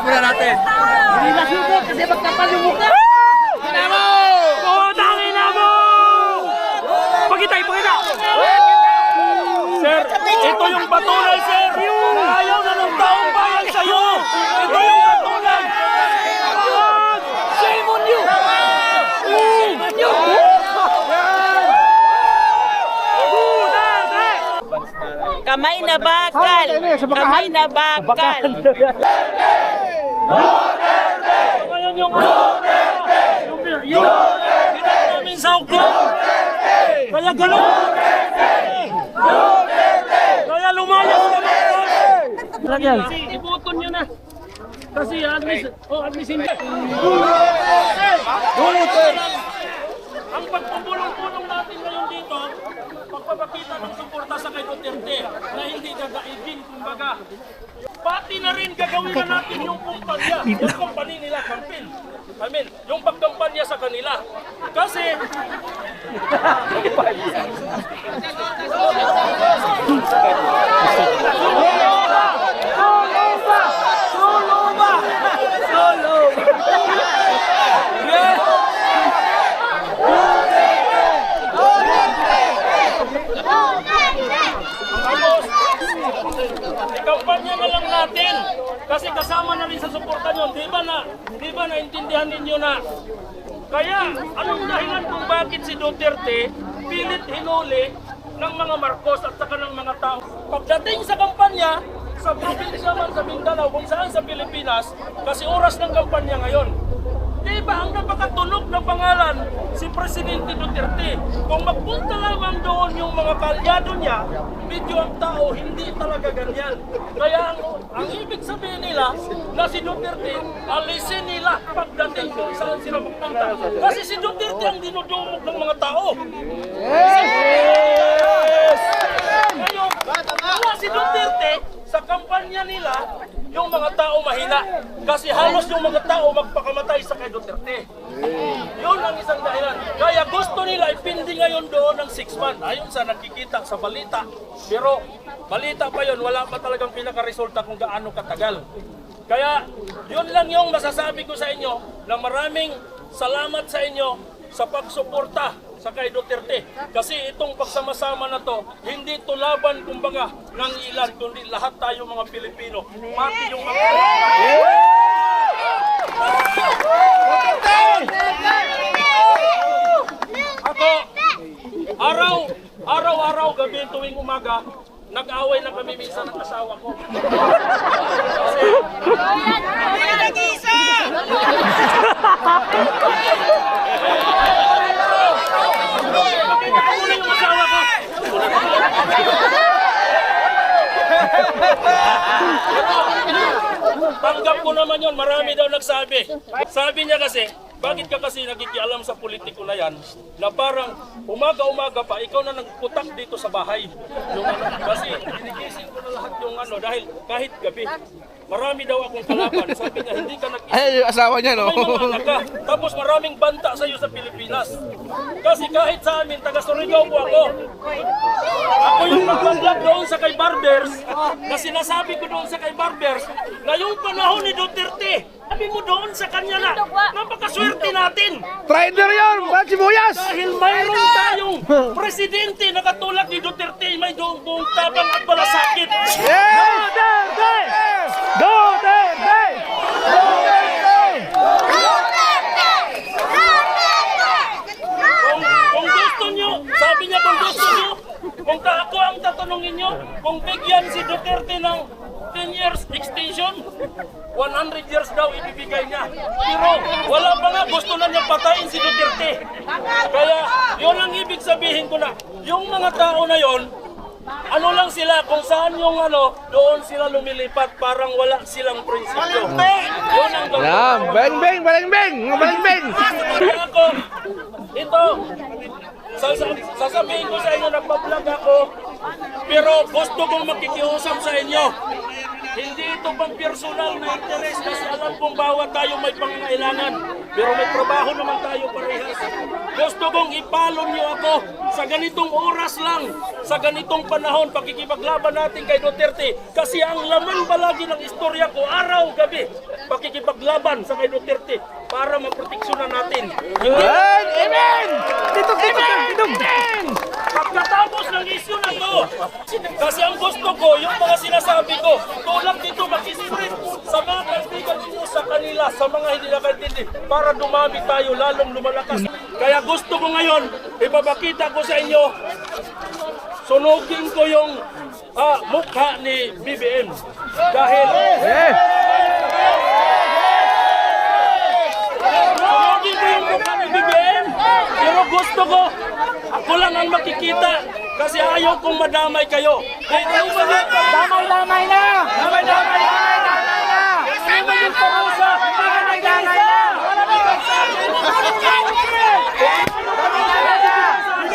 Tawa muna natin. Hindi na suko kasi magkapal yung mukha. Ginamo! Putang ina mo! Pagkitay, pagkita! Sir, ito yung patunay, sir! Ayaw na ng taong bayan sa'yo! Ito yung patunay! Shame on you! Shame on you! Kamay na bakal! Kamay na bakal! Ngayon yung yung namin sa uklong! Kaya gano'n! Kaya lumayas ka mga ibuton nyo na! Kasi admisin nyo! Ang pagpupulong-pulong natin ngayon dito, pagpapakita ng suporta sa kay Duterte na hindi gagaibin, kumbaga. Pati na rin gagawin na natin yung kumpanya nila, campaign. I mean, yung pagkampanya sa kanila. Kasi, kampanya na lang natin kasi kasama na rin sa suporta nyo. Di ba naintindihan ninyo na? Kaya, anong dahilan kung bakit si Duterte pilit hinuli ng mga Marcos at saka ng mga tao? Pagdating sa kampanya, sa probinsya man sa Mindanao, kung saan sa Pilipinas, kasi oras ng kampanya ngayon. Diba ang napakatunog ng pangalan si Presidente Duterte? Kung magpunta lamang doon yung mga kalyado niya, medyo ang tao hindi talaga ganyan. Kaya ang ibig sabihin nila na si Duterte, alisin nila pagdating kung saan sila magpunta. Kasi si Duterte ang dinudumog ng mga tao. Yes! Ngayon, wala si Duterte sa kampanya nila, yung mga tao mahina. Kasi halos yung mga tao magpakamatay sa kay Duterte. Yun ang isang dahilan. Kaya gusto nila ipindi ngayon doon ng 6 months. Ayon sa nakikita sa balita. Pero balita pa yun, wala pa talagang pinaka-resulta kung gaano katagal. Kaya yun lang yung masasabi ko sa inyo na maraming salamat sa inyo sa pagsuporta sa kay Duterte. Kasi itong pagsama-sama na to, hindi to laban kumbaga ng ilan, kundi lahat tayo mga Pilipino. Pati yung mga ako, araw-araw, gabi tuwing umaga, nag-away na kami minsan ng asawa ko. Kasi, nag-isa! Tanggap ko naman yun, marami daw nagsabi. Sabi niya kasi, bakit ka kasi nakikialam sa politiko na yan, na parang umaga-umaga pa, ikaw na nagputak dito sa bahay. Yung, kasi ginigising ko na lahat yung dahil kahit gabi, marami daw akong kalaban. Sabi niya, hindi ka nag-isip. Ay, yung asawa niya, no? May mga anak ka. Tapos maraming banta sa iyo sa Pilipinas. Kasi kahit sa amin, taga Surigao po ako. Ako yung nag-vlog doon sa kay Barbers, na sinasabi ko doon sa kay Barbers, na yung panahon ni Duterte, sabi mo doon sa kanya na, napakaswerte natin. Trader yun! Mga sibuyas! Dahil mayroon tayong presidente na katulad ni Duterte, may buong tabang at malasakit. Duterte! Duterte! Kung gusto nyo, sabi niya kung gusto nyo, kung ako ang tatanungin nyo, kung bigyan si Duterte ng 10 years extension, 100 years daw ibibigay niya. Pero wala pa nga, gusto na niya patayin si Duterte. Kaya yun ang ibig sabihin ko na, yung mga tao na yon, ano lang sila, kung saan yung doon sila lumilipat, parang wala silang prinsipyo. Yun ang Yan, beng-beng, baleng-beng! Baleng-beng! Kaya ako, ito, sasabihin ko sa inyo, nagpa-vlog ako, pero gusto kong makikiusap sa inyo. Hindi ito pang personal na interes kasi alam kong bawat tayo may pangangailangan. Pero may trabaho naman tayo parehas. Gusto kong ipalon niyo ako sa ganitong oras lang, sa ganitong panahon, pakikipaglaban natin kay Duterte. Kasi ang laman palagi ng istorya ko, araw-gabi, pakikipaglaban sa kay Duterte para maproteksyonan natin. Amen! Dito! Pagkatapos ng isyu na to, kasi ang gusto ko, yung mga sinasabi ko, tulad dito mag-isipin sa mga kaibigan ninyo sa kanila, sa mga hindi nakaintindi, para dumami tayo, lalong lumalakas. Kaya gusto ko ngayon, ipapakita ko sa inyo, sunugin ko yung mukha ni BBM. Dahil, sunugin ko yung mukha ni BBM, pero gusto ko, ako lang ang makikita kasi ayaw kong madamay kayo. Damay-damay na! Damay-damay na! Kasi naman yung parusa, damay-damay na!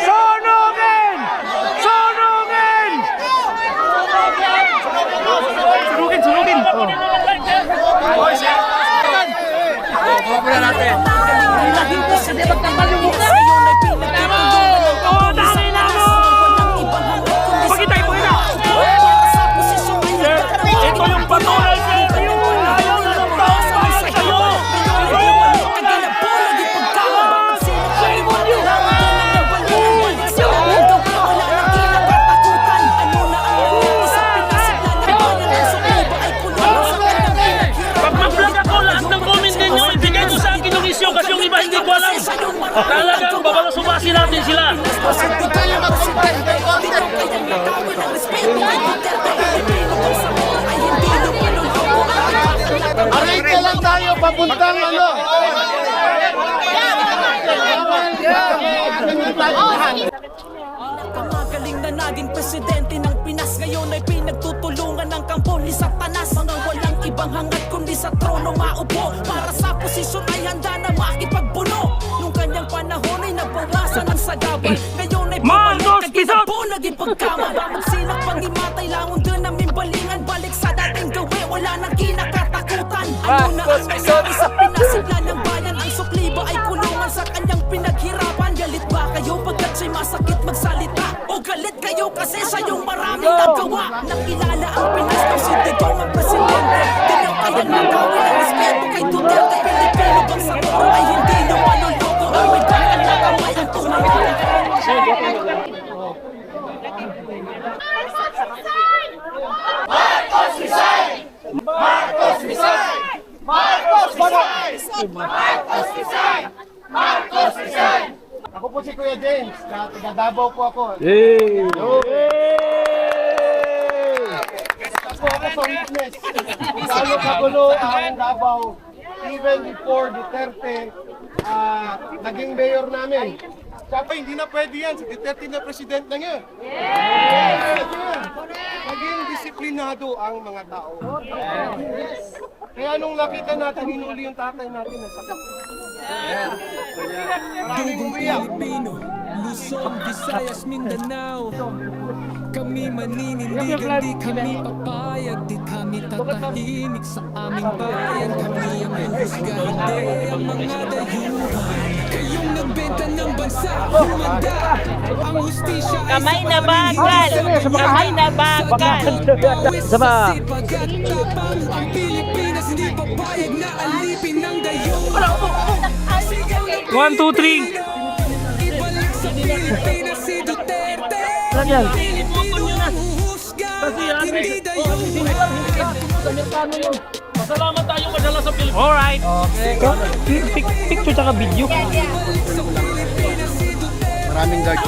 Sunugin! Sunugin! Sunugin! Ito yung patuloy sa inyo! Ayaw na ng tao para sa kayo! Pag mag-vlog ako, lahat ng comment ninyo, ibigay nyo sa akin yung isyo kasi yung iba hindi ko alam. Talagang babalusubasin natin sila. Aray ka lang tayo papuntang ano. Pamagaling na naging presidente ng Pinas. Ngayon ay pinagtutulungan ng kampo ni Satanas. Mga walang ibang hangad kundi sa trono maupo. Para sa posisyon ay handa na makipagpuno. Nung kanyang panahon ay nabawasan ng sagabal. Ngayon ay Marcos Pisot! naging pagkama. Magsilak pangimatay langon doon namin balingan. Balik sa dating gawe, wala nang kinakatakutan. Ano na ang nangyari sa pinasigla ng bayan? Ang sukli ba ay kulungan sa kanyang pinaghirapan? Galit ba kayo pagkat siya'y masakit magsalita? O galit kayo kasi sa yung maraming nagawa? Nakilala ang Pinas ng si Digong ang presidente. Di nyo kaya nagawin ang respeto kay Duterte. Pilipino bang sa turo ay hindi nyo manuloko? Ang may bakal na kamay ang tumawala. Ako po si Kuya James, taga Davao po ako. Ako sa witness. Lalo kagulo ang Davao. Even before Duterte naging mayor namin. Sabi, hindi na pwede yan. Si Duterte na president na ngayon. Naging disiplinado ang mga tao. Kaya nung nakita natin, hinuli yung tatay natin na sakit. Maraming umiyak. Pilipino, Luzon, Visayas, Mindanao. Kami maninindigan, di kami papayag, di kami tatahimik sa aming bayan. Kami ang husga, hindi ang mga dayuhan. Kayong nagbenta ng bansa, humanda. Ang hustisya ay Kamay na bakal! Kamay na bakal! Sama. Ang Pilipinas hindi papayag na alipin ng dayuhan. 1, 2, 3. Ibalik sa Pilipinas si Duterte. Saan yan? Hindi dayuhan. Masalamat tayo madala sa Pilipinas. Alright. Picture tsaka video. Maraming guard.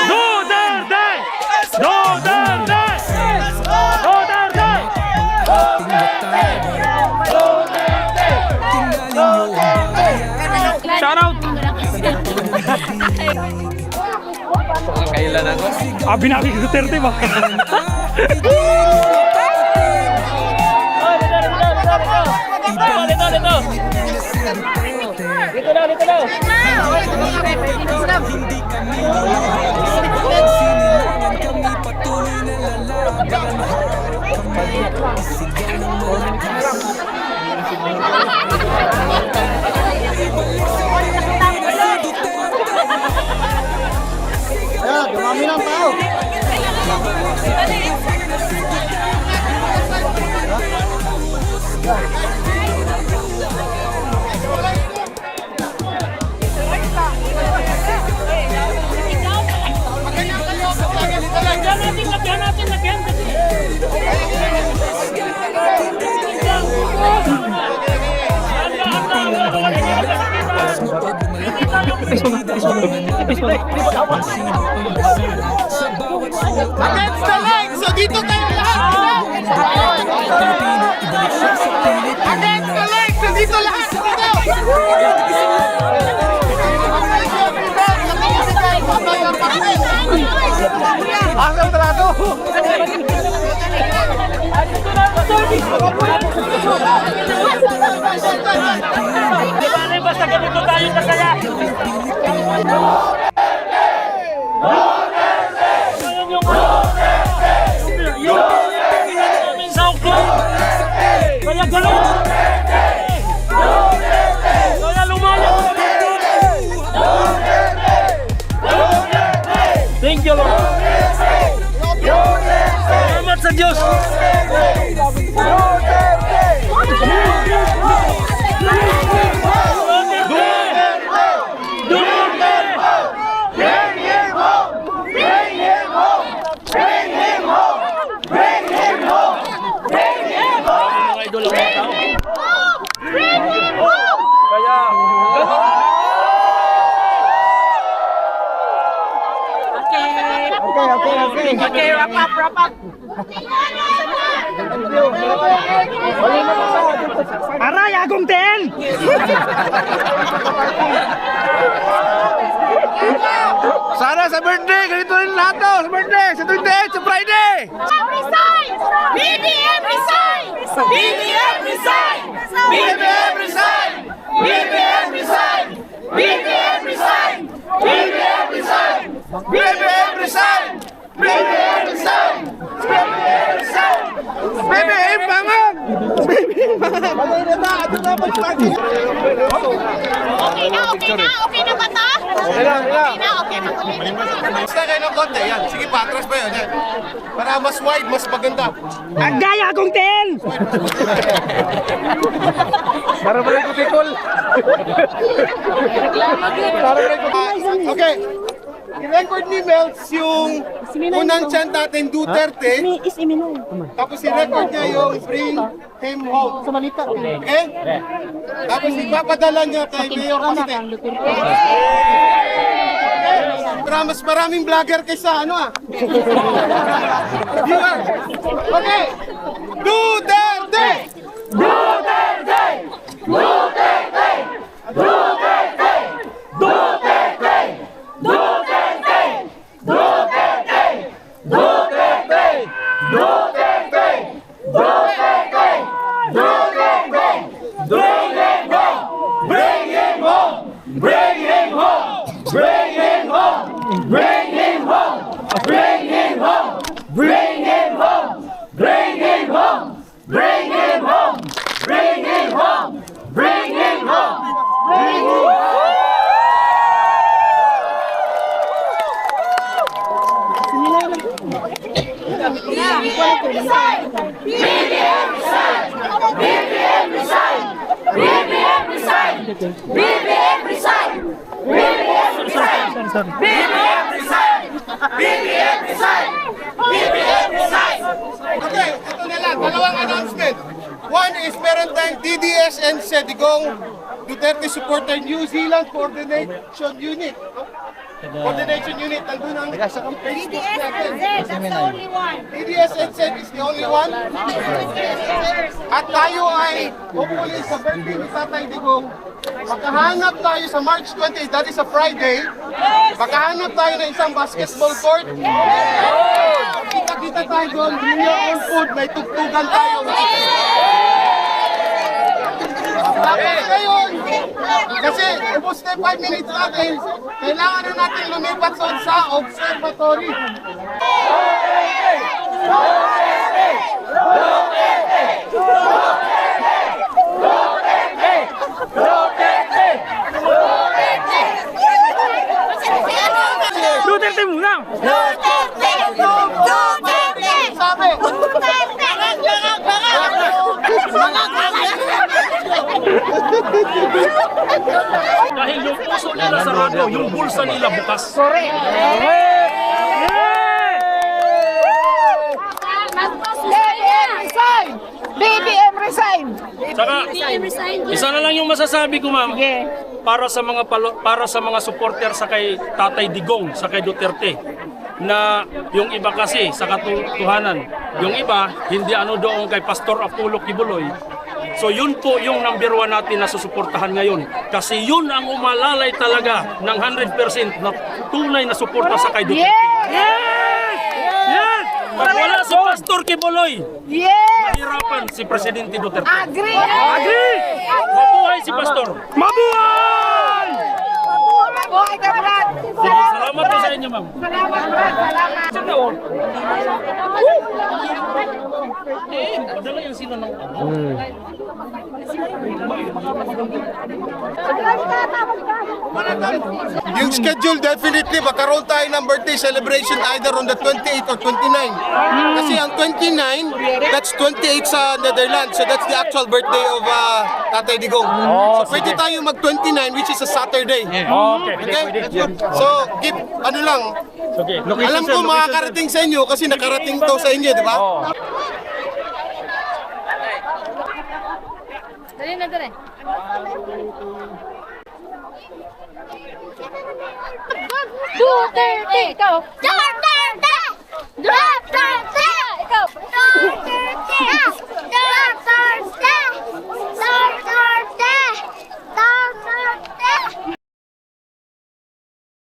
Duterte! Duterte! Duterte! Shout out! Kailan ako? Binabi ko Duterte ba? Hindi kami sinilangan kami patuloy pinalalaban. Hawak kamay, isigaw ng malakas. Ibalik sa Pilipinas si Duterte. Dumami ng tao. Lagyan natin kasi. Sa bawat sulat Against the line! So dito tayo lahat! Pilipino, ibalik siya sa Pilipinas. Against the line! So dito lahat! Dito! Ang trato! Di ba rin basta ganito tayo kasaya? Ngayon yung namin sa Oakland. Kaya ganun. Kaya lumayan. Thank you, Lord. Salamat sa Diyos. Mga idol ang mga tao. Kaya, Okay, wrap up. Aray, agong ten! Sana sa birthday, ganito rin lahat to! Sa birthday, sa 28, sa Friday! Resign! BBM resign! BBM resign! BBM resign! BBM resign! BBM resign! BBM resign! BBM resign! BBM resign! BBM resign! BBM bangon! BBM bangon! Okay na ba ta? Okay na. Basta kayo ng konti, yan. Sige pa, atras pa yun. Yan. Para mas wide, mas maganda. Agay, agong ten! Para ba rin kutikol? Okay. I-record ni Melts yung unang chant natin, Duterte. Tapos i-record niya yung Bring Him Home. Okay? Tapos ipapadala niya kay Mayor Caste. Para mas maraming vlogger kaysa ano ah. Viewer. Okay. Duterte! Duterte! Duterte! Duterte! Duterte! Duterte! Duterte! Duterte! Duterte! Duterte! Duterte! Bring him home! Bring him home! Bring him home! Bring him home! Bring him home! Bring him home! Bring him home! Bring him home! Bring him home! Bring him home! Bring him home! Okay, ito na lang. Dalawang announcement. One is meron tayong DDS and Sedigong Duterte Supporter New Zealand Coordination Unit. Coordination Unit, nandun ang Facebook natin. That's the only one. DDS and Sed is the only one. At tayo ay, hopefully sa birthday ni Tatay Digong, makahanap tayo sa March 20, that is a Friday, makahanap tayo ng isang basketball court. Kita-kita tayo doon, bring your own food, may tugtugan tayo. Tapos ngayon, kasi ubos na 5 minutes natin, kailangan na natin lumipat sa observatory. Duterte muna! Dahil yung puso nila sarado, yung bulsa nila bukas. BBM resign! Saka, isa na lang yung masasabi ko, ma'am. Para sa mga supporter sa kay Tatay Digong, sa kay Duterte, na yung iba kasi sa katotohanan, yung iba hindi ano doon kay Pastor Apollo Kibuloy. So yun po yung number 1 natin na susuportahan ngayon. Kasi yun ang umalalay talaga ng 100% na tunay na suporta sa kay Duterte. Yes! Pag wala si Pastor Kibuloy, mahirapan si Presidente Duterte. Agree! Mabuhay si Pastor! Mabuhay! Buhay ka, Brad! Sige, salamat po sa inyo, ma'am. Salamat, Brad! Salamat! Padala yan sila ng Yung schedule definitely, magkaroon tayo ng birthday celebration either on the 28 or 29. Kasi ang 29, that's 28 sa Netherlands. So that's the actual birthday of Tatay Digong. So pwede tayo mag-29 which is a Saturday. Okay? So keep, ano lang, alam ko makakarating sa inyo kasi nakarating to sa inyo, di ba? Dali na, dali. Duterte! Duterte! Duterte!